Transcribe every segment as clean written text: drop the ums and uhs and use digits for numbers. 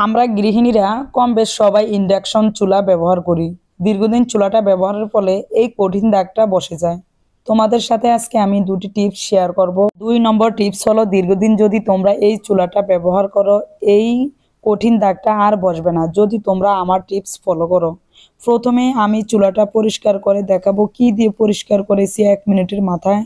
আমরা গৃহিণীরা কম বেশ সবাই ইন্ডাকশন চুলা ব্যবহার করি। দীর্ঘদিন চুলাটা ব্যবহারের ফলে এই কঠিন দাগটা বসে যায়। তোমাদের সাথে আজকে আমি দুটি টিপস শেয়ার করব। 2 নম্বর টিপস হলো, দীর্ঘদিন যদি তোমরা এই চুলাটা ব্যবহার করো, এই কঠিন দাগটা আর বসবে না যদি তোমরা আমার টিপস ফলো করো। প্রথমে আমি চুলাটা পরিষ্কার করে দেখাবো, কি দিয়ে পরিষ্কার করেছি 1 মিনিটের মাথায়,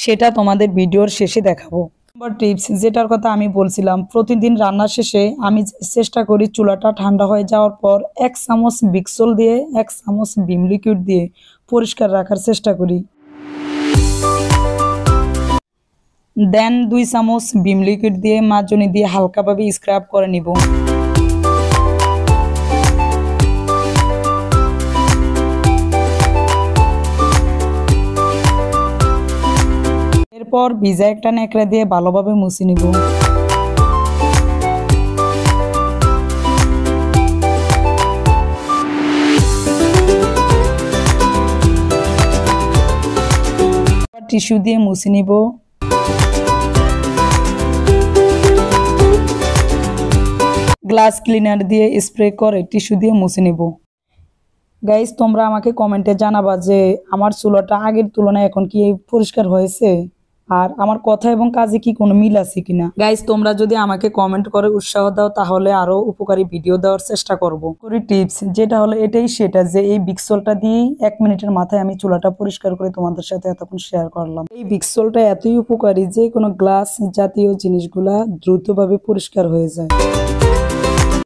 সেটা তোমাদের ভিডিওর শেষে দেখাবো। নম্বর টিপস, যেটার কথা আমি বলছিলাম, প্রতিদিন রান্নার শেষে আমি চেষ্টা করি চুলাটা ঠান্ডা হয়ে যাওয়ার পর 1 চামচ বিক্সল দিয়ে 1 চামচ ভিম লিকুইড দিয়ে পরিষ্কার রাখার চেষ্টা করি। দেন 2 চামচ ভিম লিকুইড দিয়ে মাজনি দিয়ে হালকাভাবে স্ক্রাব করে নিব। এরপর ভিজা একটা ন্যাকড়া দিয়ে ভালোভাবে মুছে নিব। টিস্যু দিয়ে মুছে নিব। গ্লাস ক্লিনার দিয়ে স্প্রে করে টিস্যু দিয়ে মুছে নিব। গাইস, তোমরা আমাকে কমেন্টে জানাবা যে আমার চুলাটা আগের তুলনায় এখন কি পরিষ্কার হয়েছে, আর আমার কথা এবং কাজে কি কোনো মিল আছে কিনা। গাইস, তোমরা যদি আমাকে কমেন্ট করে উৎসাহ দাও তাহলে আরো উপকারী ভিডিও দেওয়ার চেষ্টা করব। টিপস যেটা হলো এটাই, সেটা যে এই বিক্সলটা দিয়ে 1 মিনিটের মাথায় আমি চুলাটা পরিষ্কার করে তোমাদের সাথে এতক্ষণ শেয়ার করলাম। এই বিক্সলটা এতই উপকারী যে কোনো গ্লাস জাতীয় জিনিসগুলা দ্রুতভাবে পরিষ্কার হয়ে যায়।